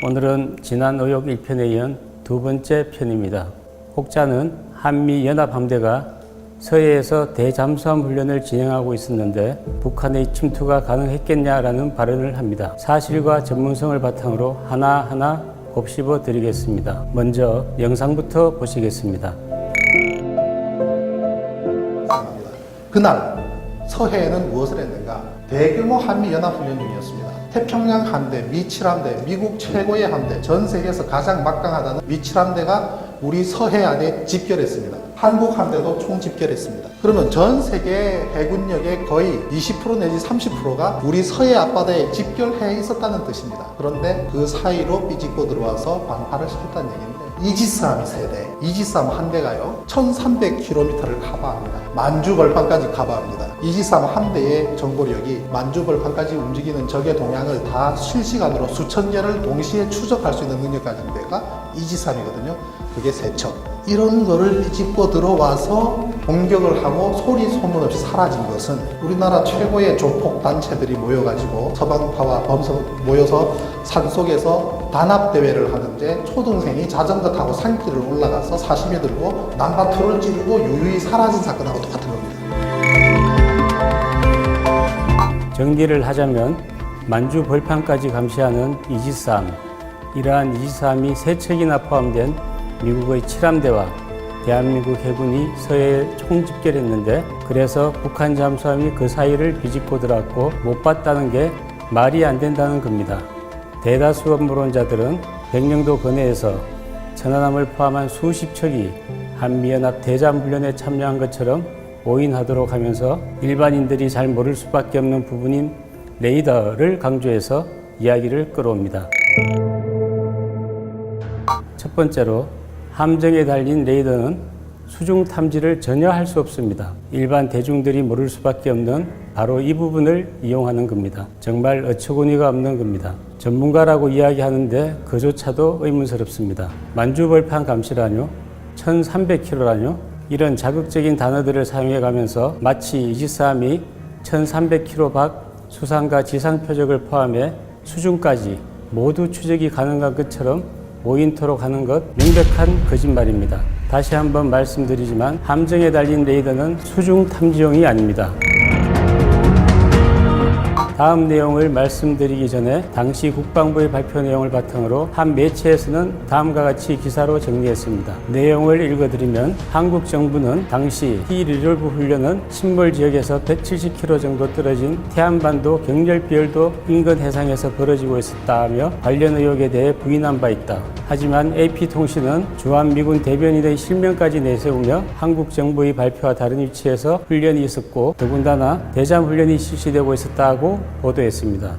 오늘은 지난 의혹 1편에 이은 두 번째 편입니다. 혹자는 한미연합함대가 서해에서 대잠수함 훈련을 진행하고 있었는데 북한의 침투가 가능했겠냐라는 발언을 합니다. 사실과 전문성을 바탕으로 하나하나 곱씹어 드리겠습니다. 먼저 영상부터 보시겠습니다. 그날 서해에는 무엇을 했는가? 대규모 한미연합훈련 중이었습니다. 태평양 함대, 미7함대, 미국 최고의 함대, 전 세계에서 가장 막강하다는 미7함대가 우리 서해안에 집결했습니다. 한국 함대도 총집결했습니다. 그러면 전 세계 해군력의 거의 20% 내지 30%가 우리 서해 앞바다에 집결해 있었다는 뜻입니다. 그런데 그 사이로 삐집고 들어와서 방파를 시켰다는 얘기인데, 이지스함 세대, 이지스함 한 대가요 1300km를 커버합니다. 만주 벌판까지 커버합니다. 이지스함 한 대의 정보력이 만주 벌판까지 움직이는 적의 동향을 다 실시간으로 수천 개를 동시에 추적할 수 있는 능력 가진 데가 이지스함이거든요. 그게 세 척. 이런 거를 삐집고 들어와서 공격을 하고 소리 소문 없이 사라진 것은 우리나라 최고의 조폭 단체들이 모여가지고 서방파와 범서 모여서 산속에서 단합대회를 하는데 초등생이 자전거 타고 산길을 올라가서 사시미 들고 난방토를 찌르고 유유히 사라진 사건하고 똑같은 겁니다. 정리를 하자면 만주 벌판까지 감시하는 이지스함, 이러한 이지스함이 세 척이나 포함된 미국의 7함대와 대한민국 해군이 서해에 총집결했는데, 그래서 북한 잠수함이 그 사이를 비집고 들어왔고 못 봤다는 게 말이 안 된다는 겁니다. 대다수 업무론자들은 백령도 근해에서 천안함을 포함한 수십 척이 한미연합 대잠훈련에 참여한 것처럼 오인하도록 하면서 일반인들이 잘 모를 수밖에 없는 부분인 레이더를 강조해서 이야기를 끌어옵니다. 첫 번째로, 함정에 달린 레이더는 수중 탐지를 전혀 할 수 없습니다. 일반 대중들이 모를 수밖에 없는 바로 이 부분을 이용하는 겁니다. 정말 어처구니가 없는 겁니다. 전문가라고 이야기하는데 그조차도 의문스럽습니다. 만주벌판 감시라뇨? 1300km라뇨? 이런 자극적인 단어들을 사용해가면서 마치 이지스함이 1300km 밖 수상과 지상 표적을 포함해 수중까지 모두 추적이 가능한 것처럼 오인토록 하는 것, 명백한 거짓말입니다. 다시 한번 말씀드리지만 함정에 달린 레이더는 수중 탐지용이 아닙니다. 다음 내용을 말씀드리기 전에 당시 국방부의 발표 내용을 바탕으로 한 매체에서는 다음과 같이 기사로 정리했습니다. 내용을 읽어드리면, 한국 정부는 당시 T-리졸브 훈련은 침몰 지역에서 170km 정도 떨어진 태안반도 경렬비열도 인근 해상에서 벌어지고 있었다며 관련 의혹에 대해 부인한 바 있다. 하지만 AP통신은 주한미군 대변인의 실명까지 내세우며 한국 정부의 발표와 다른 위치에서 훈련이 있었고 더군다나 대잠 훈련이 실시되고 있었다고 보도했습니다.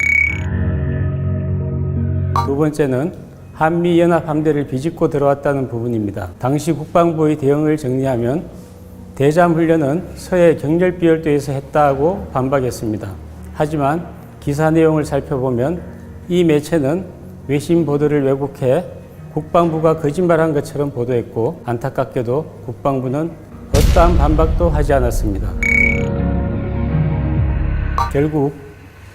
두 번째는 한미연합함대를 비집고 들어왔다는 부분입니다. 당시 국방부의 대응을 정리하면 대잠 훈련은 서해 경렬비열도에서 했다고 반박했습니다. 하지만 기사 내용을 살펴보면 이 매체는 외신 보도를 왜곡해 국방부가 거짓말한 것처럼 보도했고, 안타깝게도 국방부는 어떠한 반박도 하지 않았습니다. 결국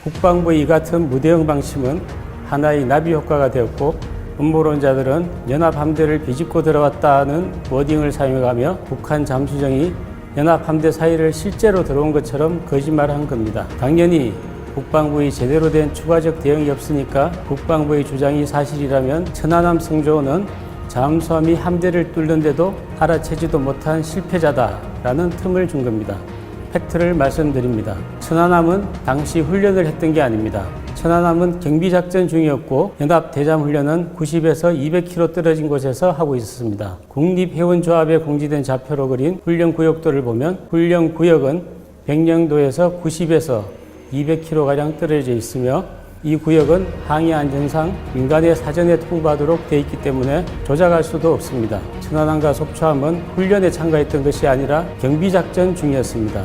국방부의 이 같은 무대응 방침은 하나의 나비 효과가 되었고, 음모론자들은 연합함대를 비집고 들어왔다는 워딩을 사용하며 북한 잠수정이 연합함대 사이를 실제로 들어온 것처럼 거짓말한 겁니다. 당연히 국방부의 제대로 된 추가적 대응이 없으니까 국방부의 주장이 사실이라면 천안함 성조는 잠수함이 함대를 뚫는데도 알아채지도 못한 실패자다라는 틈을 준 겁니다. 팩트를 말씀드립니다. 천안함은 당시 훈련을 했던 게 아닙니다. 천안함은 경비작전 중이었고 연합 대잠훈련은 90에서 200km 떨어진 곳에서 하고 있었습니다. 국립해운조합에 공지된 좌표로 그린 훈련구역도를 보면 훈련구역은 백령도에서 90에서 200km가량 떨어져 있으며, 이 구역은 항해 안전상 민간에 사전에 통보하도록 되어 있기 때문에 조작할 수도 없습니다. 천안함과 속초함은 훈련에 참가했던 것이 아니라 경비작전 중이었습니다.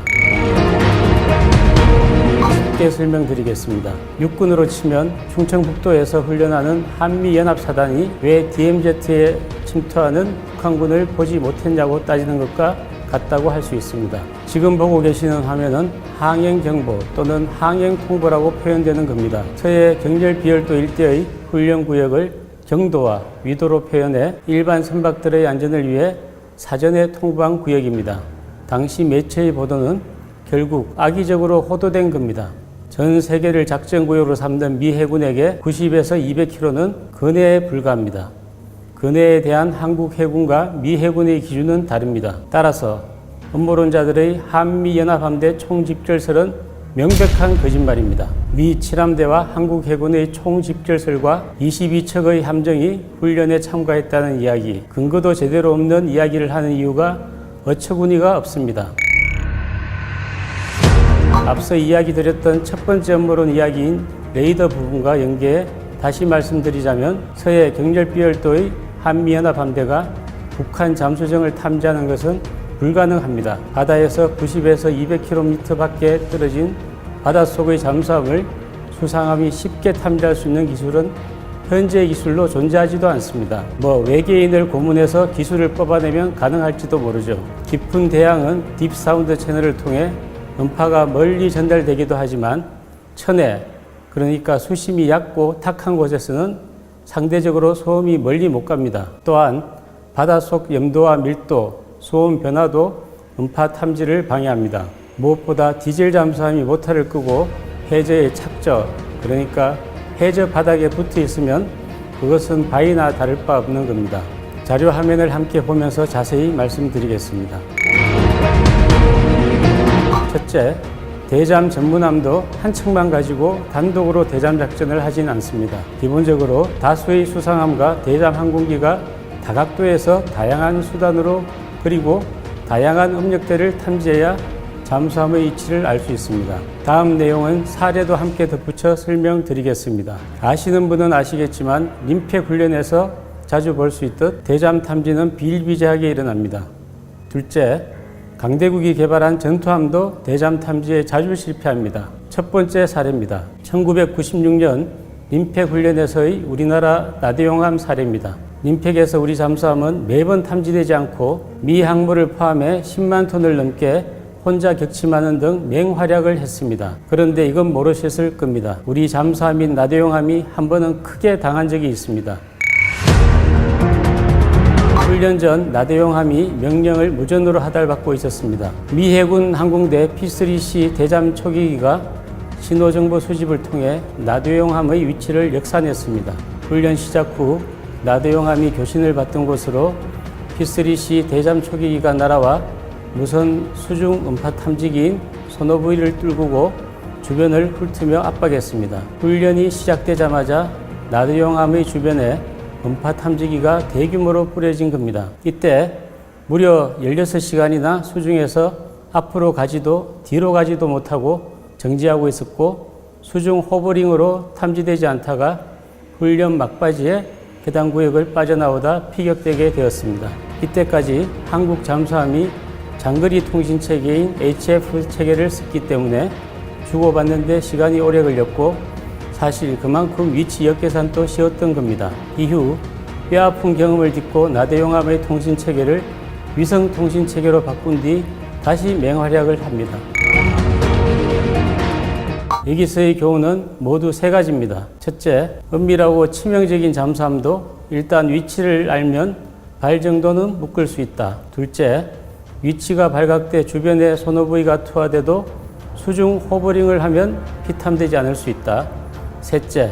쉽게 설명드리겠습니다. 육군으로 치면 충청북도에서 훈련하는 한미연합사단이 왜 DMZ에 침투하는 북한군을 보지 못했냐고 따지는 것과 같다고 할 수 있습니다. 지금 보고 계시는 화면은 항행경보 또는 항행통보라고 표현되는 겁니다. 서해 경렬비열도 일대의 훈련구역을 경도와 위도로 표현해 일반 선박들의 안전을 위해 사전에 통보한 구역입니다. 당시 매체의 보도는 결국 악의적으로 호도된 겁니다. 전 세계를 작전구역으로 삼는 미 해군에게 90에서 200km는 근해에 불과합니다. 근해에 대한 한국 해군과 미 해군의 기준은 다릅니다. 따라서 음모론자들의 한미연합함대 총집결설은 명백한 거짓말입니다. 미 7함대와 한국 해군의 총집결설과 22척의 함정이 훈련에 참가했다는 이야기, 근거도 제대로 없는 이야기를 하는 이유가 어처구니가 없습니다. 앞서 이야기 드렸던 첫 번째 음모론 이야기인 레이더 부분과 연계해 다시 말씀드리자면 서해 경렬비열도의 한미연합함대가 북한 잠수정을 탐지하는 것은 불가능합니다. 바다에서 90에서 200km 밖에 떨어진 바닷속의 잠수함을 수상함이 쉽게 탐지할 수 있는 기술은 현재 기술로 존재하지도 않습니다. 외계인을 고문해서 기술을 뽑아내면 가능할지도 모르죠. 깊은 대양은 딥사운드 채널을 통해 음파가 멀리 전달되기도 하지만 천해, 그러니까 수심이 얕고 탁한 곳에서는 상대적으로 소음이 멀리 못 갑니다. 또한 바닷속 염도와 밀도, 소음 변화도 음파 탐지를 방해합니다. 무엇보다 디젤 잠수함이 모터를 끄고 해저에 착저, 그러니까 해저 바닥에 붙어 있으면 그것은 바위나 다를 바 없는 겁니다. 자료 화면을 함께 보면서 자세히 말씀드리겠습니다. 첫째, 대잠 전문함도 한 척만 가지고 단독으로 대잠 작전을 하진 않습니다. 기본적으로 다수의 수상함과 대잠 항공기가 다각도에서 다양한 수단으로 그리고 다양한 음역대를 탐지해야 잠수함의 위치를 알 수 있습니다. 다음 내용은 사례도 함께 덧붙여 설명드리겠습니다. 아시는 분은 아시겠지만 민폐 훈련에서 자주 볼 수 있듯 대잠 탐지는 비일비재하게 일어납니다. 둘째, 강대국이 개발한 전투함도 대잠 탐지에 자주 실패합니다. 첫 번째 사례입니다. 1996년 림팩 훈련에서의 우리나라 나대용함 사례입니다. 림팩에서 우리 잠수함은 매번 탐지되지 않고 미 항모를 포함해 10만 톤을 넘게 혼자 격침하는 등 맹활약을 했습니다. 그런데 이건 모르셨을 겁니다. 우리 잠수함인 나대용함이 한 번은 크게 당한 적이 있습니다. 훈련 전 나대용함이 명령을 무전으로 하달받고 있었습니다. 미 해군 항공대 P-3C 대잠 초기기가 신호정보 수집을 통해 나대용함의 위치를 역산했습니다. 훈련 시작 후 나대용함이 교신을 받던 곳으로 P-3C 대잠 초기기가 날아와 무선 수중 음파 탐지기인 소노브이를 뚫고 주변을 훑으며 압박했습니다. 훈련이 시작되자마자 나대용함의 주변에 음파 탐지기가 대규모로 뿌려진 겁니다. 이때 무려 16시간이나 수중에서 앞으로 가지도 뒤로 가지도 못하고 정지하고 있었고 수중 호버링으로 탐지되지 않다가 훈련 막바지에 해당 구역을 빠져나오다 피격되게 되었습니다. 이때까지 한국 잠수함이 장거리 통신 체계인 HF 체계를 썼기 때문에 주고받는 데 시간이 오래 걸렸고 사실 그만큼 위치 역계산도 쉬웠던 겁니다. 이후 뼈아픈 경험을 딛고 나대용함의 통신 체계를 위성 통신 체계로 바꾼 뒤 다시 맹활약을 합니다. 여기서의 교훈은 모두 세 가지입니다. 첫째, 은밀하고 치명적인 잠수함도 일단 위치를 알면 발 정도는 묶을 수 있다. 둘째, 위치가 발각돼 주변에 소노부이가 투하돼도 수중 호버링을 하면 피탐되지 않을 수 있다. 셋째,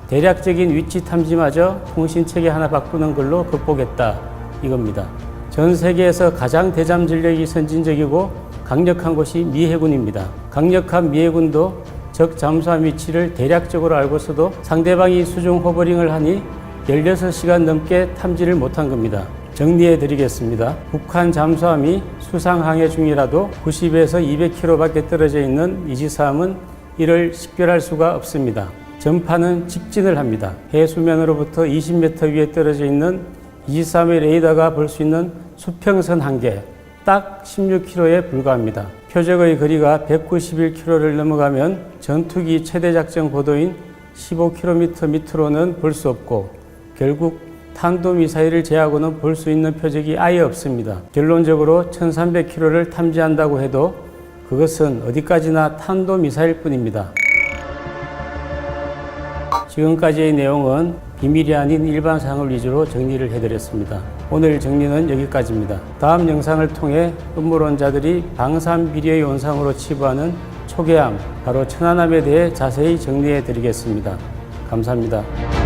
대략적인 위치 탐지마저 통신체계 하나 바꾸는 걸로 극복했다. 이겁니다. 전 세계에서 가장 대잠 전력이 선진적이고 강력한 곳이 미 해군입니다. 강력한 미 해군도 적 잠수함 위치를 대략적으로 알고서도 상대방이 수중 호버링을 하니 16시간 넘게 탐지를 못한 겁니다. 정리해 드리겠습니다. 북한 잠수함이 수상항해 중이라도 90에서 200km 밖에 떨어져 있는 이지스함은 이를 식별할 수가 없습니다. 전파는 직진을 합니다. 해수면으로부터 20m 위에 떨어져 있는 이지스함의 레이더가 볼 수 있는 수평선 한계, 딱 16km에 불과합니다. 표적의 거리가 191km를 넘어가면 전투기 최대 작전 고도인 15km 밑으로는 볼 수 없고 결국 탄도미사일을 제하고는 볼 수 있는 표적이 아예 없습니다. 결론적으로 1300km를 탐지한다고 해도 그것은 어디까지나 탄도미사일 뿐입니다. 지금까지의 내용은 비밀이 아닌 일반 사항을 위주로 정리를 해드렸습니다. 오늘 정리는 여기까지입니다. 다음 영상을 통해 음모론자들이 방산비리의 원상으로 치부하는 초계암, 바로 천안암에 대해 자세히 정리해 드리겠습니다. 감사합니다.